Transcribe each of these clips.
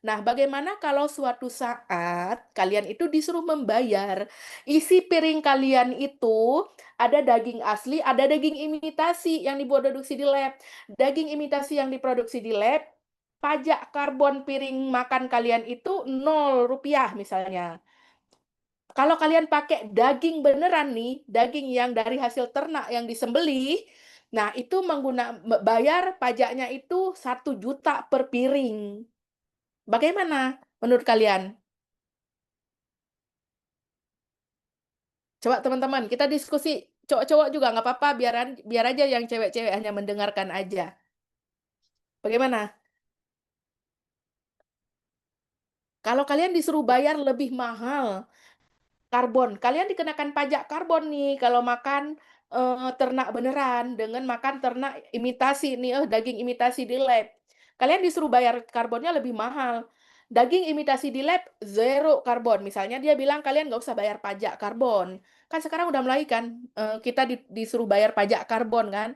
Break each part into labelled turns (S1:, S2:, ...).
S1: Nah, bagaimana kalau suatu saat kalian itu disuruh membayar, isi piring kalian itu ada daging asli, ada daging imitasi yang diproduksi di lab. Daging imitasi yang diproduksi di lab, pajak karbon piring makan kalian itu Rp0 misalnya. Kalau kalian pakai daging beneran nih, daging yang dari hasil ternak yang disembelih, nah itu bayar pajaknya itu 1 juta per piring. Bagaimana menurut kalian? Coba teman-teman, kita diskusi. Cowok-cowok juga nggak apa-apa, biar aja yang cewek-cewek hanya mendengarkan aja. Bagaimana? Kalau kalian disuruh bayar lebih mahal karbon, kalian dikenakan pajak karbon nih kalau makan ternak beneran dengan makan ternak imitasi nih, daging imitasi di lab. Kalian disuruh bayar karbonnya lebih mahal. Daging imitasi di lab zero karbon. Misalnya dia bilang kalian nggak usah bayar pajak karbon. Kan sekarang udah mulai kan kita disuruh bayar pajak karbon kan.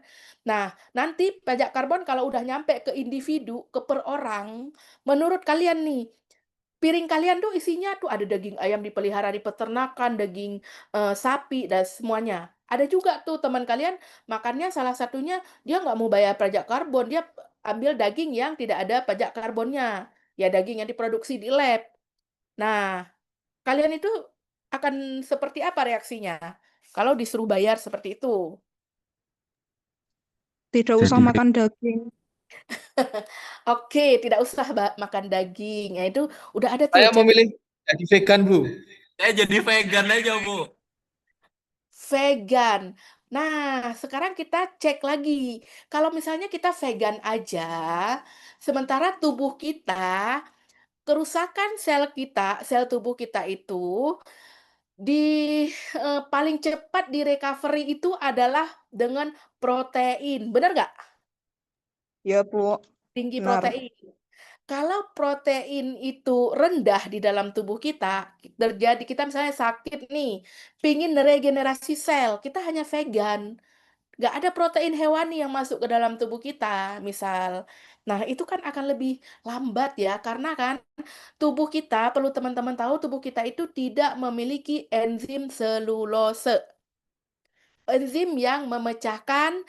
S1: Nah, nanti pajak karbon kalau udah nyampe ke individu, ke per orang, menurut kalian nih, piring kalian tuh isinya tuh ada daging ayam dipelihara di peternakan, daging, sapi dan semuanya. Ada juga tuh teman kalian makannya salah satunya dia nggak mau bayar pajak karbon, dia ambil daging yang tidak ada pajak karbonnya, ya daging yang diproduksi di lab. Nah, kalian itu akan seperti apa reaksinya kalau disuruh bayar seperti itu?
S2: Tidak usah
S3: Jadi
S2: makan daging.
S1: Oke, tidak usah makan daging, ya itu udah ada tuh
S3: saya
S1: chat
S3: memilih jadi vegan, Bu.
S4: Saya jadi vegan aja, Bu.
S1: vegan. Nah, sekarang kita cek lagi. Kalau misalnya kita vegan aja, sementara tubuh kita, kerusakan sel tubuh kita itu paling cepat di recovery itu adalah dengan protein. Benar nggak?
S2: Ya, Bu.
S1: Tinggi
S2: Benar.
S1: protein. Kalau protein itu rendah di dalam tubuh kita, terjadi kita misalnya sakit nih, pingin regenerasi sel, kita hanya vegan. Nggak ada protein hewani yang masuk ke dalam tubuh kita, misal. Nah, itu kan akan lebih lambat ya, karena kan tubuh kita, perlu teman-teman tahu, tubuh kita itu tidak memiliki enzim selulose. Enzim yang memecahkan,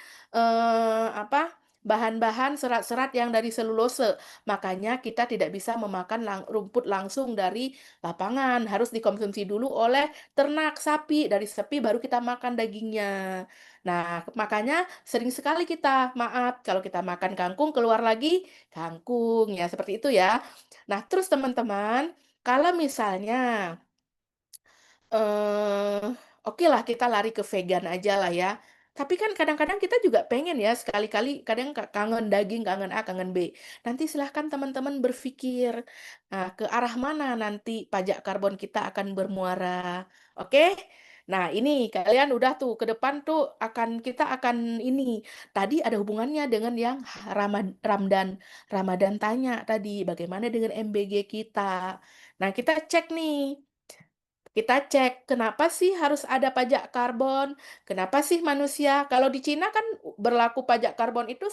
S1: bahan-bahan serat-serat yang dari selulose. Makanya kita tidak bisa memakan rumput langsung dari lapangan, harus dikonsumsi dulu oleh ternak sapi, dari sapi baru kita makan dagingnya. Nah, makanya sering sekali kita, maaf, kalau kita makan kangkung keluar lagi kangkung, ya seperti itu ya. Nah, terus teman-teman, kalau misalnya Eee, okelah kita lari ke vegan aja lah ya. Tapi kan kadang-kadang kita juga pengen ya sekali-kali kadang kangen daging, kangen A, kangen B. Nanti silahkan teman-teman berpikir, ke arah mana nanti pajak karbon kita akan bermuara, oke? Nah ini kalian udah tuh ke depan tuh kita akan ini, tadi ada hubungannya dengan yang Ramadan tanya tadi, bagaimana dengan MBG kita? Nah kita cek nih, kita cek, kenapa sih harus ada pajak karbon? Kenapa sih manusia? Kalau di Cina kan berlaku pajak karbon itu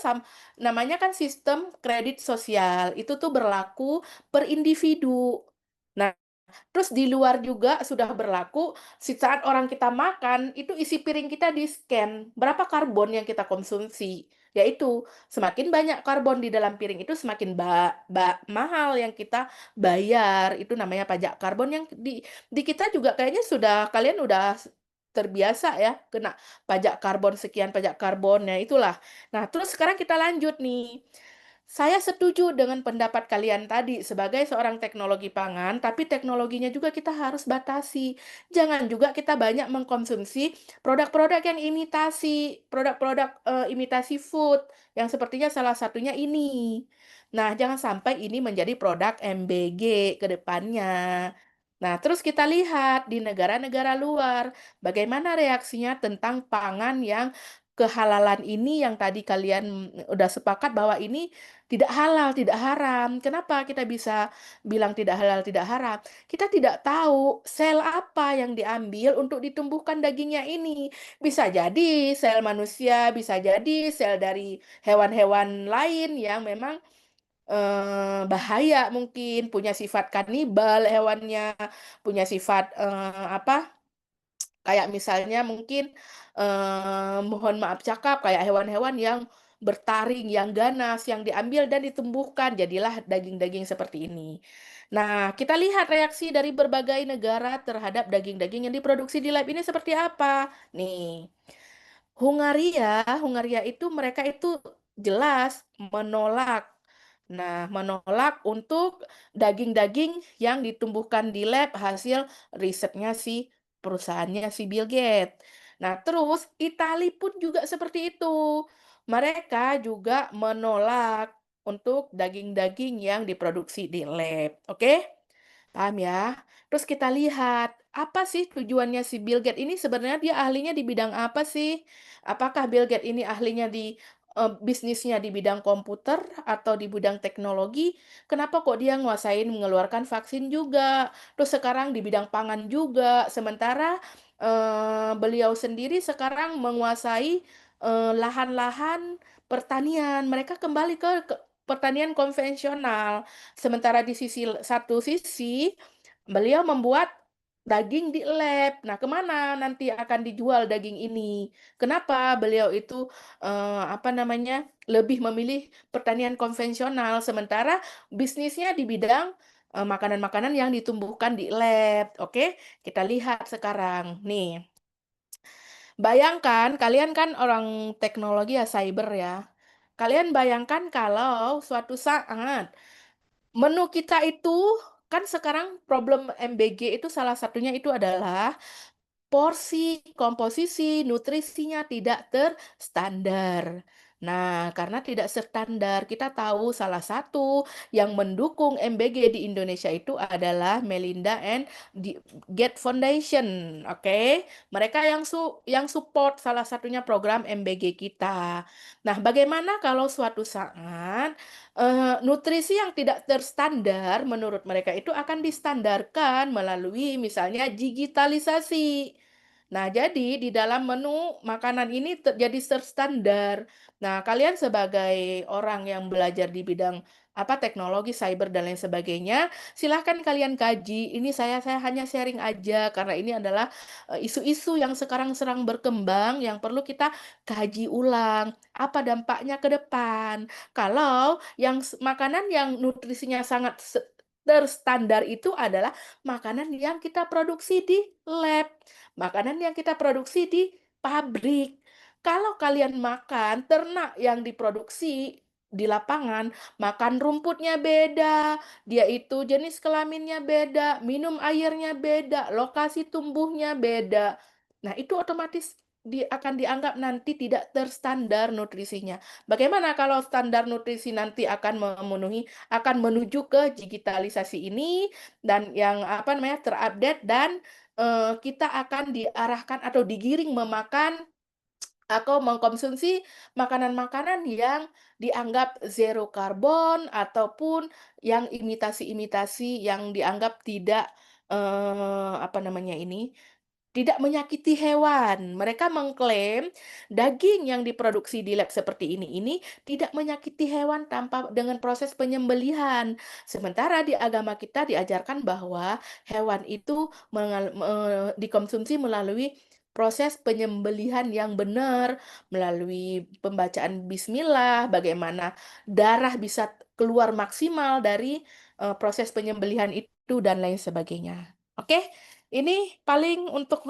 S1: namanya kan sistem kredit sosial. Itu tuh berlaku per individu. Nah, terus di luar juga sudah berlaku, saat orang kita makan, itu isi piring kita di-scan, berapa karbon yang kita konsumsi. Yaitu, semakin banyak karbon di dalam piring itu, semakin mahal yang kita bayar. Itu namanya pajak karbon yang di kita juga kayaknya kalian udah terbiasa ya, kena pajak karbon sekian, pajak karbon, ya itulah. Nah, terus sekarang kita lanjut nih. Saya setuju dengan pendapat kalian tadi sebagai seorang teknologi pangan, tapi teknologinya juga kita harus batasi. Jangan juga kita banyak mengkonsumsi produk-produk yang imitasi, produk-produk imitasi food, yang sepertinya salah satunya ini. Nah, jangan sampai ini menjadi produk MBG ke depannya. Nah, terus kita lihat di negara-negara luar, bagaimana reaksinya tentang pangan yang kehalalan ini yang tadi kalian udah sepakat bahwa ini tidak halal, tidak haram. Kenapa kita bisa bilang tidak halal, tidak haram? Kita tidak tahu sel apa yang diambil untuk ditumbuhkan dagingnya ini. Bisa jadi sel manusia, bisa jadi sel dari hewan-hewan lain yang memang bahaya mungkin, punya sifat kanibal hewannya, punya sifat, kayak misalnya mungkin, mohon maaf cakap, kayak hewan-hewan yang bertaring, yang ganas, yang diambil dan ditumbuhkan, jadilah daging-daging seperti ini. Nah, kita lihat reaksi dari berbagai negara terhadap daging-daging yang diproduksi di lab ini seperti apa. Nih, Hungaria itu mereka itu jelas menolak. Nah, menolak untuk daging-daging yang ditumbuhkan di lab hasil risetnya si perusahaannya si Bill Gates. Nah, terus Italia pun juga seperti itu. Mereka juga menolak untuk daging-daging yang diproduksi di lab. Oke? Paham ya? Terus kita lihat, apa sih tujuannya si Bill Gates ini sebenarnya dia ahlinya di bidang apa sih? Apakah Bill Gates ini ahlinya di bisnisnya di bidang komputer atau di bidang teknologi? Kenapa kok dia nguasain mengeluarkan vaksin juga? Terus sekarang di bidang pangan juga. Sementara beliau sendiri sekarang menguasai lahan-lahan pertanian. Mereka kembali ke pertanian konvensional. Sementara di satu sisi, beliau membuat daging di lab. Nah, kemana nanti akan dijual daging ini? Kenapa beliau itu, lebih memilih pertanian konvensional, sementara bisnisnya di bidang, makanan-makanan yang ditumbuhkan di lab. Oke, kita lihat sekarang. Nih, bayangkan kalian kan orang teknologi ya, cyber ya. Kalian bayangkan kalau suatu saat menu kita itu kan sekarang problem MBG itu salah satunya itu adalah porsi, komposisi, nutrisinya tidak terstandar. Nah, karena tidak standar, kita tahu salah satu yang mendukung MBG di Indonesia itu adalah Melinda and Gates Foundation, oke? Mereka yang support salah satunya program MBG kita. Nah, bagaimana kalau suatu saat nutrisi yang tidak terstandar menurut mereka itu akan distandarkan melalui misalnya digitalisasi. Nah, jadi di dalam menu makanan ini jadi terstandar. Nah, kalian sebagai orang yang belajar di bidang teknologi, cyber dan lain sebagainya, silahkan kalian kaji. Ini saya hanya sharing aja karena ini adalah isu-isu yang sekarang sedang berkembang yang perlu kita kaji ulang. Apa dampaknya ke depan? Kalau makanan yang nutrisinya sangat terstandar itu adalah makanan yang kita produksi di lab. Makanan yang kita produksi di pabrik. Kalau kalian makan ternak yang diproduksi di lapangan, makan rumputnya beda, dia itu jenis kelaminnya beda, minum airnya beda, lokasi tumbuhnya beda. Nah, itu otomatis akan dianggap nanti tidak terstandar nutrisinya. Bagaimana kalau standar nutrisi nanti akan menuju ke digitalisasi ini dan yang terupdate dan kita akan diarahkan atau digiring memakan atau mengkonsumsi makanan-makanan yang dianggap zero karbon ataupun yang imitasi-imitasi yang dianggap tidak, tidak menyakiti hewan. Mereka mengklaim daging yang diproduksi di lab seperti ini tidak menyakiti hewan tanpa dengan proses penyembelihan. Sementara di agama kita diajarkan bahwa hewan itu dikonsumsi melalui proses penyembelihan yang benar, melalui pembacaan bismillah, bagaimana darah bisa keluar maksimal dari proses penyembelihan itu dan lain sebagainya. Oke? Ini paling untuk,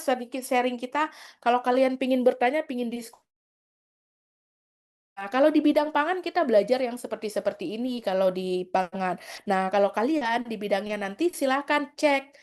S1: sedikit sharing kita, kalau kalian pingin bertanya, pingin nah, kalau di bidang pangan kita belajar yang seperti ini kalau di pangan. Nah, kalau kalian di bidangnya nanti silahkan cek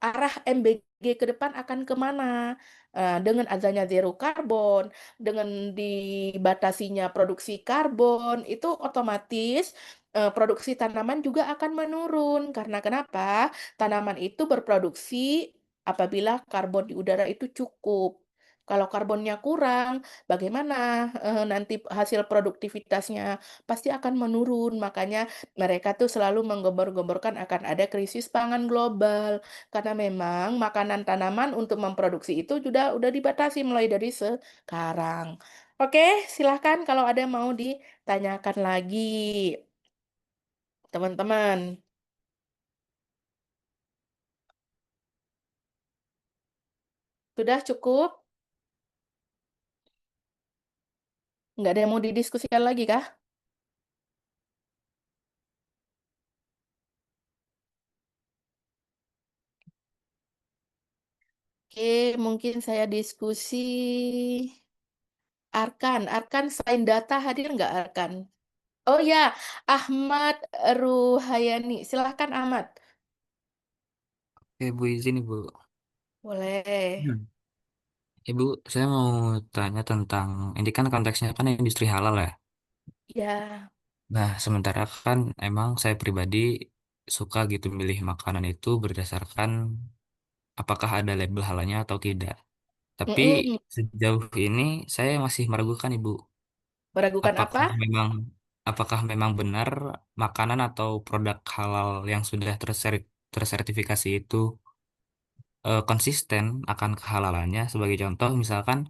S1: arah MBG ke depan akan kemana. Dengan adanya zero karbon, dengan dibatasinya produksi karbon, itu otomatis produksi tanaman juga akan menurun. Karena kenapa? Tanaman itu berproduksi apabila karbon di udara itu cukup. Kalau karbonnya kurang, bagaimana nanti hasil produktivitasnya? Pasti akan menurun. Makanya mereka tuh selalu menggembor-gemborkan akan ada krisis pangan global. Karena memang makanan tanaman untuk memproduksi itu udah dibatasi mulai dari sekarang. Oke, silahkan kalau ada yang mau ditanyakan lagi. teman-teman. Sudah cukup? Nggak ada yang mau didiskusikan lagi kah? Oke, mungkin saya diskusi Arkan selain data hadir nggak Arkan? Oh ya, Ahmad Ruhayani. Silahkan Ahmad.
S3: Oke, Bu izin Ibu.
S1: Boleh.
S3: Hmm. Ibu, saya mau tanya tentang, ini kan konteksnya kan industri halal ya.
S1: Ya.
S3: Nah, sementara kan emang saya pribadi suka gitu milih makanan itu berdasarkan apakah ada label halalnya atau tidak. Tapi
S1: Mm-mm.
S3: sejauh ini saya masih meragukan Ibu,
S1: Meragukan apa?
S3: apakah memang apakah memang benar makanan atau produk halal yang sudah tersertifikasi itu konsisten akan kehalalannya. Sebagai contoh, misalkan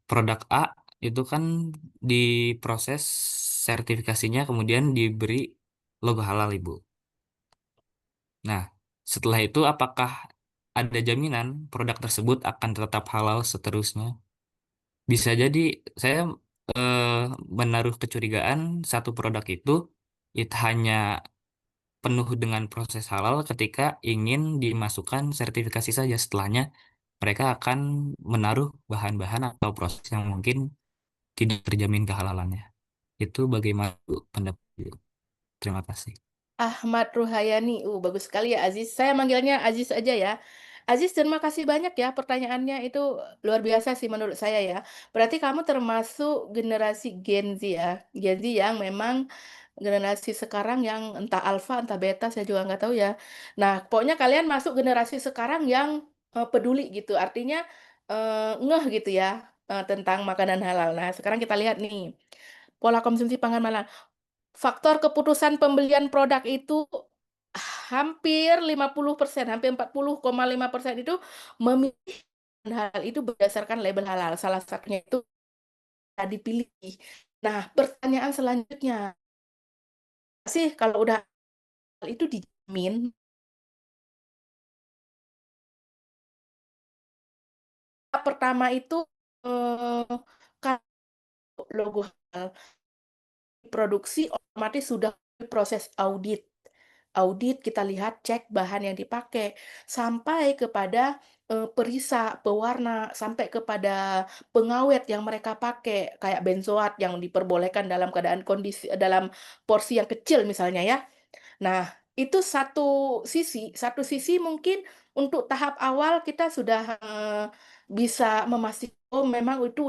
S3: produk A itu kan diproses sertifikasinya kemudian diberi logo halal, Ibu. Nah, setelah itu apakah ada jaminan produk tersebut akan tetap halal seterusnya? Bisa jadi saya eh, menaruh kecurigaan satu produk itu hanya penuh dengan proses halal ketika ingin dimasukkan sertifikasi saja. Setelahnya mereka akan menaruh bahan-bahan atau proses yang mungkin tidak terjamin kehalalannya. Itu bagaimana Bu, pendapat Bu? Terima kasih.
S1: Ahmad Ruhayani. Bagus sekali ya Aziz. Saya manggilnya Aziz aja ya. Aziz, terima kasih banyak ya pertanyaannya itu luar biasa sih menurut saya ya. Berarti kamu termasuk generasi Gen Z ya. Gen Z yang memang generasi sekarang yang entah alfa entah beta saya juga nggak tahu ya. Nah, pokoknya kalian masuk generasi sekarang yang peduli gitu. Artinya ngeh gitu ya tentang makanan halal. Nah, sekarang kita lihat nih pola konsumsi pangan malam. Faktor keputusan pembelian produk itu hampir 50%, hampir 40,5% itu memilih hal itu berdasarkan label halal. Salah satunya itu dipilih. Nah, pertanyaan selanjutnya sih kalau udah hal itu dijamin, pertama itu kalau logo halal produksi otomatis sudah proses audit. Audit kita lihat cek bahan yang dipakai sampai kepada perisa, pewarna, sampai kepada pengawet yang mereka pakai kayak benzoat yang diperbolehkan dalam keadaan kondisi dalam porsi yang kecil misalnya ya. Nah, itu satu sisi mungkin untuk tahap awal kita sudah bisa memastikan oh memang itu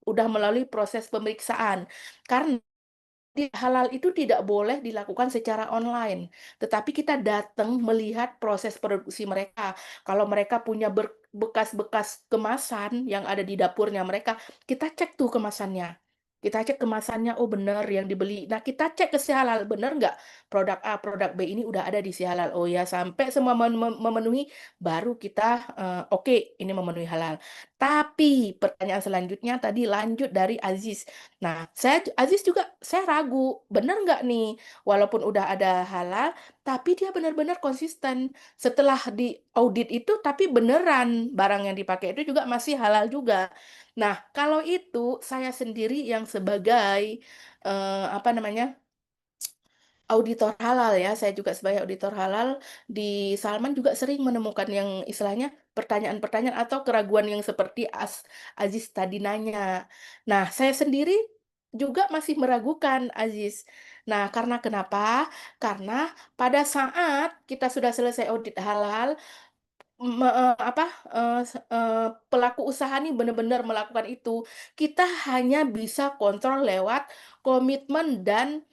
S1: udah melalui proses pemeriksaan. Karena halal itu tidak boleh dilakukan secara online, tetapi kita datang melihat proses produksi mereka. Kalau mereka punya bekas-bekas kemasan yang ada di dapurnya mereka, kita cek tuh kemasannya. Kita cek kemasannya, oh benar yang dibeli. Nah, kita cek ke si halal, benar nggak produk A, produk B ini udah ada di si halal. Oh ya, sampai semua memenuhi, baru kita, oke, ini memenuhi halal. Tapi pertanyaan selanjutnya tadi lanjut dari Aziz. Nah, Aziz juga saya ragu, benar nggak nih, walaupun udah ada halal, tapi dia benar-benar konsisten. Setelah di audit itu, tapi beneran barang yang dipakai itu juga masih halal juga. Nah, kalau itu saya sendiri yang sebagai apa namanya auditor halal ya, saya juga sebagai auditor halal di Salman juga sering menemukan yang istilahnya pertanyaan-pertanyaan atau keraguan yang seperti Aziz tadi nanya. Nah, saya sendiri juga masih meragukan Aziz. Nah, karena kenapa? Karena pada saat kita sudah selesai audit halal, apa, pelaku usaha nih benar-benar melakukan itu, kita hanya bisa kontrol lewat komitmen dan,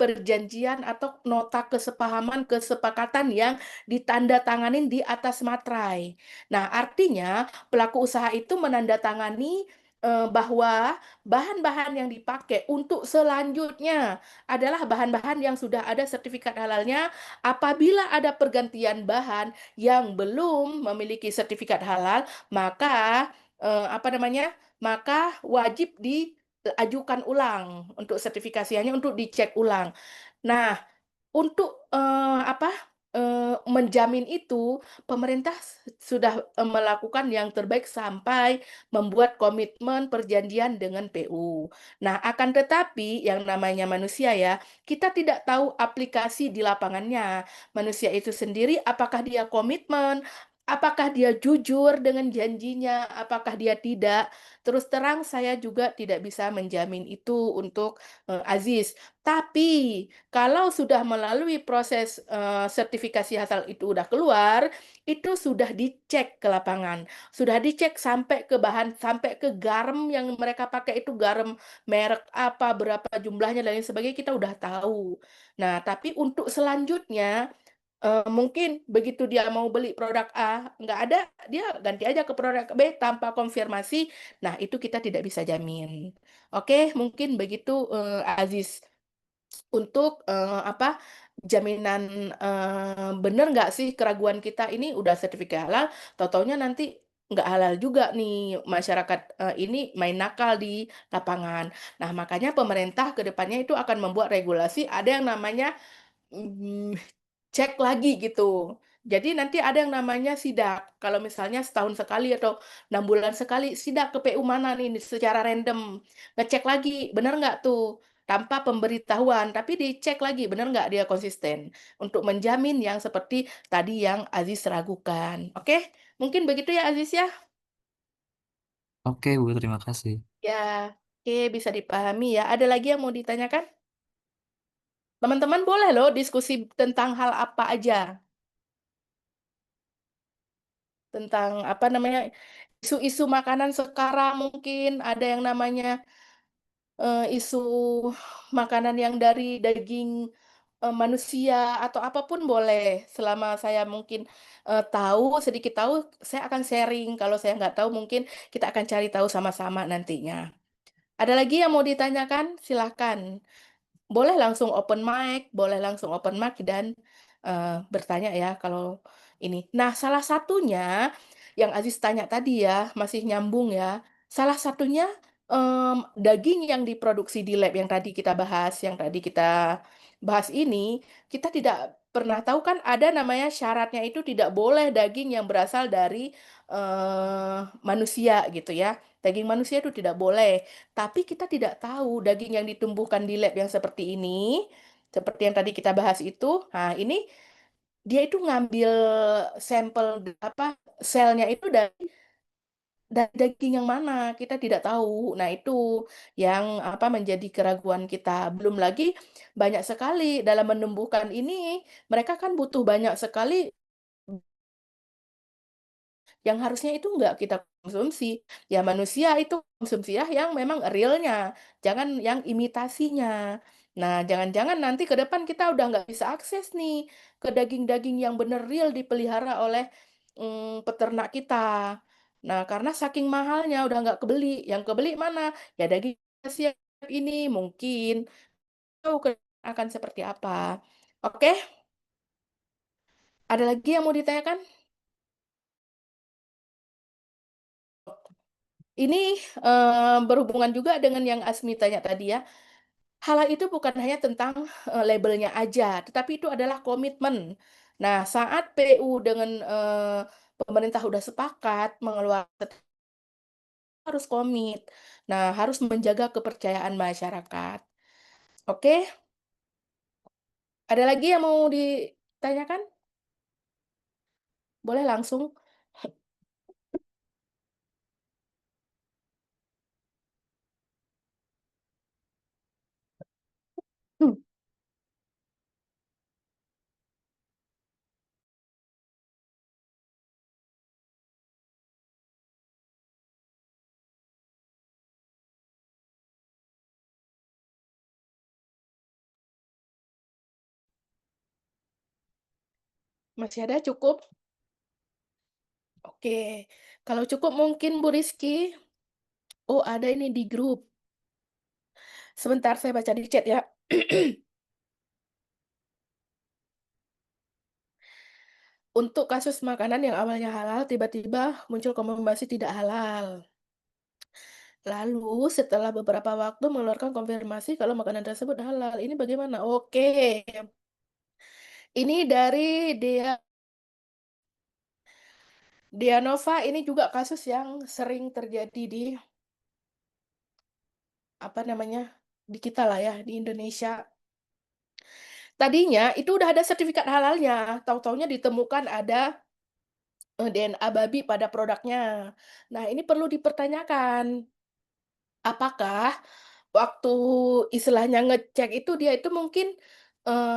S1: perjanjian atau nota kesepahaman, kesepakatan yang ditandatanganin di atas materai. Nah, artinya pelaku usaha itu menandatangani, bahwa bahan-bahan yang dipakai untuk selanjutnya adalah bahan-bahan yang sudah ada sertifikat halalnya. Apabila ada pergantian bahan yang belum memiliki sertifikat halal, maka apa namanya? Maka wajib diajukan ulang untuk sertifikasinya untuk dicek ulang. Nah, untuk, menjamin itu, pemerintah sudah, melakukan yang terbaik sampai membuat komitmen perjanjian dengan PU. Nah, akan tetapi yang namanya manusia ya, kita tidak tahu aplikasi di lapangannya. Manusia itu sendiri apakah dia komitmen, apakah dia jujur dengan janjinya, apakah dia tidak. Terus terang saya juga tidak bisa menjamin itu untuk, Aziz. Tapi kalau sudah melalui proses, sertifikasi asal itu udah keluar, itu sudah dicek ke lapangan, sudah dicek sampai ke bahan, sampai ke garam yang mereka pakai itu garam merek apa, berapa jumlahnya, dan lain sebagainya, kita udah tahu. Nah, tapi untuk selanjutnya, mungkin begitu dia mau beli produk A, nggak ada, dia ganti aja ke produk B tanpa konfirmasi. Nah, itu kita tidak bisa jamin. Oke, mungkin begitu, Aziz. Untuk, jaminan, bener nggak sih keraguan kita ini udah sertifikat halal, tahu-tahunya nanti nggak halal juga nih masyarakat, ini main nakal di lapangan. Nah, makanya pemerintah ke depannya itu akan membuat regulasi ada yang namanya, mmm cek lagi gitu. Jadi nanti ada yang namanya sidak. Kalau misalnya setahun sekali atau 6 bulan sekali, sidak ke PU mana nih secara random. Ngecek lagi, bener nggak tuh? Tanpa pemberitahuan, tapi dicek lagi, bener nggak dia konsisten. Untuk menjamin yang seperti tadi yang Aziz ragukan. Oke? Mungkin begitu ya Aziz ya?
S3: Oke, Bu, terima kasih.
S1: Ya, oke bisa dipahami ya. Ada lagi yang mau ditanyakan? Teman-teman boleh loh diskusi tentang hal apa aja. Tentang, apa namanya, isu-isu makanan sekarang mungkin ada yang namanya, isu makanan yang dari daging, manusia atau apapun boleh, selama saya mungkin, tahu, sedikit tahu, saya akan sharing, kalau saya nggak tahu mungkin kita akan cari tahu sama-sama nantinya. Ada lagi yang mau ditanyakan? Silahkan. Boleh langsung open mic dan, bertanya ya kalau ini. Nah, salah satunya yang Aziz tanya tadi ya, masih nyambung ya, salah satunya, daging yang diproduksi di lab yang tadi kita bahas ini, kita tidak pernah tahu kan ada namanya syaratnya itu tidak boleh daging yang berasal dari, manusia gitu ya, daging manusia itu tidak boleh. Tapi kita tidak tahu daging yang ditumbuhkan di lab yang seperti ini, seperti yang tadi kita bahas itu, nah ini dia itu ngambil sampel selnya itu dari daging yang mana, kita tidak tahu. Nah itu yang, menjadi keraguan kita. Belum lagi banyak sekali dalam menumbuhkan ini, mereka kan butuh banyak sekali yang harusnya itu nggak kita konsumsi. Ya manusia itu konsumsi ya yang memang realnya, jangan yang imitasinya. Nah, jangan-jangan nanti ke depan kita udah nggak bisa akses nih ke daging-daging yang bener real dipelihara oleh, peternak kita. Nah, karena saking mahalnya udah nggak kebeli, yang kebeli mana? Ya daging siap ini mungkin, tahu ke akan seperti apa. Oke, ada lagi yang mau ditanyakan? Ini, berhubungan juga dengan yang Asmi tanya tadi ya. Halal itu bukan hanya tentang, labelnya aja, tetapi itu adalah komitmen. Nah, saat PU dengan, pemerintah udah sepakat mengeluarkan harus komit. Nah, harus menjaga kepercayaan masyarakat. Oke, ada lagi yang mau ditanyakan? Boleh langsung. Masih ada cukup? Oke, kalau cukup mungkin Bu Rizky, oh ada ini di grup. Sebentar saya baca di chat ya. Untuk kasus makanan yang awalnya halal, tiba-tiba muncul konfirmasi tidak halal. Lalu setelah beberapa waktu mengeluarkan konfirmasi kalau makanan tersebut halal. Ini bagaimana? Oke. Ini dari Dianova, ini juga kasus yang sering terjadi di apa namanya di kita lah ya di Indonesia. Tadinya itu udah ada sertifikat halalnya, tahu-taunya ditemukan ada DNA babi pada produknya. Nah, ini perlu dipertanyakan, apakah waktu istilahnya ngecek itu dia itu mungkin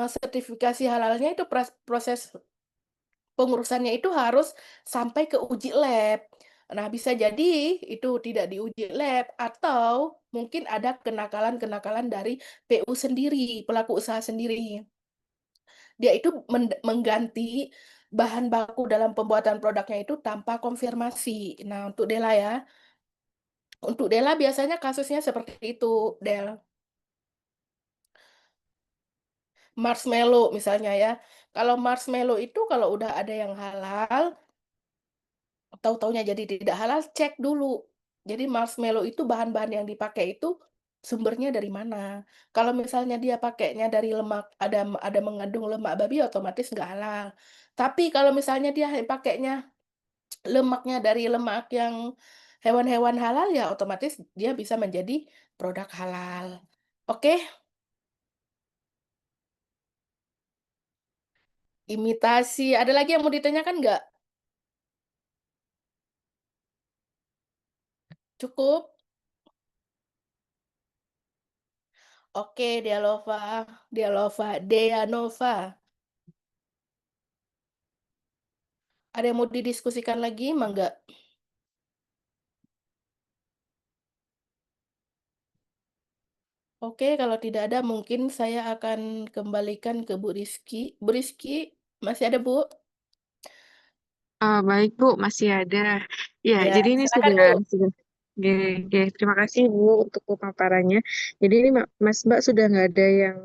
S1: sertifikasi halalnya itu proses pengurusannya itu harus sampai ke uji lab. Nah, bisa jadi itu tidak diuji lab atau mungkin ada kenakalan-kenakalan dari PU sendiri, pelaku usaha sendiri. Dia itu mengganti bahan baku dalam pembuatan produknya itu tanpa konfirmasi. Nah, untuk Dela biasanya kasusnya seperti itu, Del. Marshmallow misalnya ya. Kalau marshmallow itu kalau udah ada yang halal, tahu-taunya jadi tidak halal, cek dulu. Jadi marshmallow itu bahan-bahan yang dipakai itu sumbernya dari mana. Kalau misalnya dia pakainya dari lemak, ada mengandung lemak babi, otomatis nggak halal. Tapi kalau misalnya dia pakainya lemaknya dari lemak yang hewan-hewan halal, ya otomatis dia bisa menjadi produk halal. Oke, imitasi. Ada lagi yang mau ditanyakan nggak? Cukup? Oke, Deanova. Ada yang mau didiskusikan lagi, Mangga? Oke, kalau tidak ada mungkin saya akan kembalikan ke Bu Rizky. Bu Rizky, masih ada Bu?
S5: Baik Bu, masih ada. Ya,
S1: Ya,
S5: jadi ini
S1: silakan
S5: sudah,
S1: Bu.
S5: sudah. Oke, oke. Terima kasih Bu untuk pemaparannya. Jadi ini Mas Mbak sudah nggak ada yang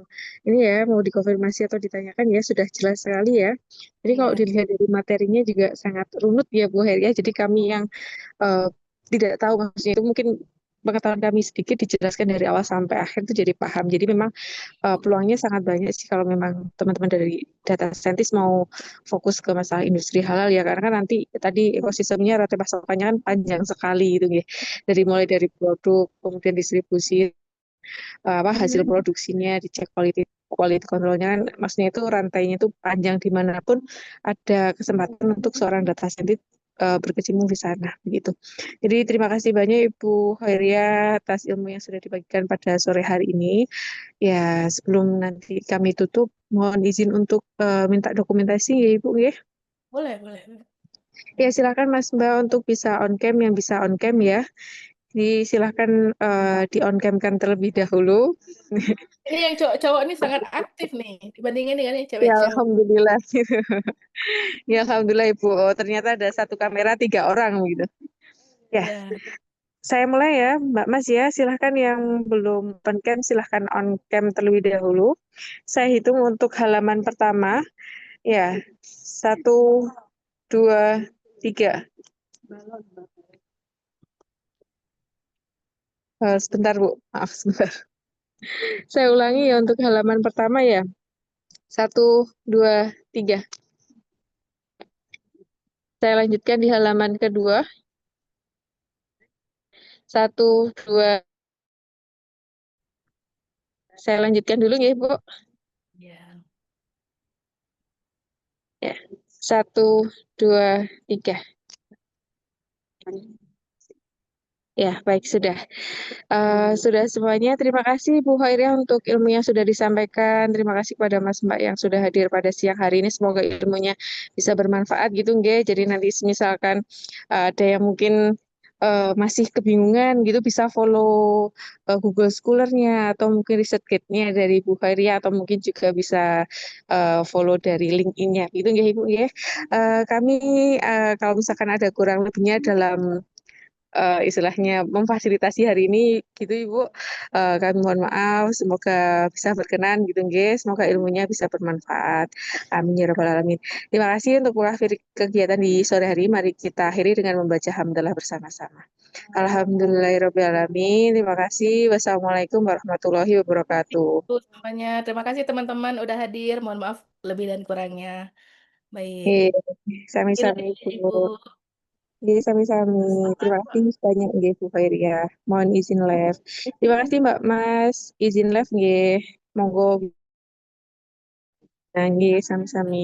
S5: ini ya mau dikonfirmasi atau ditanyakan ya sudah jelas sekali ya. Jadi kalau
S1: Iya.
S5: dilihat dari materinya juga sangat runut ya Bu Heri ya. Jadi kami yang eh, tidak tahu maksudnya itu mungkin pengetahuan kami sedikit dijelaskan dari awal sampai akhir itu jadi paham. Jadi memang peluangnya sangat banyak sih kalau memang teman-teman dari data scientist mau fokus ke masalah industri halal ya karena kan nanti tadi ekosistemnya rantai pasokannya kan panjang sekali gitu ya dari mulai dari produk kemudian distribusi apa hasil
S1: Mhm.
S5: produksinya dicek quality quality controlnya kan maksudnya itu rantainya itu panjang dimanapun ada kesempatan untuk seorang data scientist berkecimpung di sana begitu. Jadi terima kasih banyak Ibu Khairia atas ilmu yang sudah dibagikan pada sore hari ini. Ya, sebelum nanti kami tutup, mohon izin untuk minta dokumentasi ya Ibu ya.
S1: Boleh, boleh.
S5: Ya, silakan Mas Mbak untuk bisa on cam yang bisa on cam ya. Jadi silakan di on cam kan terlebih dahulu.
S1: Ini yang cowok-cowok ini sangat aktif nih, dibandingin dengan yang
S5: Ya,
S1: cewek-cewek.
S5: alhamdulillah. Ya, alhamdulillah Ibu. Oh, ternyata ada satu kamera 3 orang gitu. Ya,
S1: Ya,
S5: saya mulai ya, Mbak Mas ya. Silahkan yang belum on cam, silahkan on cam terlebih dahulu. Saya hitung untuk halaman pertama. Ya, 1, 2, 3. Sebentar Bu, maaf sebentar. Saya ulangi ya untuk halaman pertama ya. 1, 2, 3. Saya lanjutkan di halaman kedua. 1, 2. Saya lanjutkan dulu ya Bu.
S1: ya.
S5: Ya, 1, 2, 3. Ya, baik sudah. Sudah semuanya. Terima kasih Bu Khairiyah untuk ilmu yang sudah disampaikan. Terima kasih kepada Mas Mbak yang sudah hadir pada siang hari ini. Semoga ilmunya bisa bermanfaat gitu, nggih. Jadi nanti misalkan ada yang mungkin masih kebingungan gitu bisa follow Google Scholar-nya atau mungkin Research Gate-nya dari Bu Khairiyah atau mungkin juga bisa follow dari LinkedIn-nya gitu nggih Ibu ya. Kami kalau misalkan ada kurang lebihnya dalam istilahnya memfasilitasi hari ini gitu Ibu. Kami mohon maaf, semoga bisa berkenan gitu nggih. Semoga ilmunya bisa bermanfaat. Amin ya rabbal alamin. Terima kasih untuk mengakhiri kegiatan di sore hari. Mari kita akhiri dengan membaca hamdalah bersama-sama. Alhamdulillahirabbil alamin. Terima kasih. Wassalamualaikum warahmatullahi wabarakatuh.
S1: Itu semuanya. Terima kasih teman-teman udah hadir. Mohon maaf lebih dan kurangnya. Baik.
S5: Nggih,
S1: Itu
S5: sami-sami
S1: deh,
S5: Ibu.
S1: Ibu.
S5: Nggih, sami-sami. Terima kasih banyak nggih Bu Khairiah. Mohon izin live. Terima kasih Mbak Mas. Izin live nggih. Monggo. Nah, nggih, sami-sami.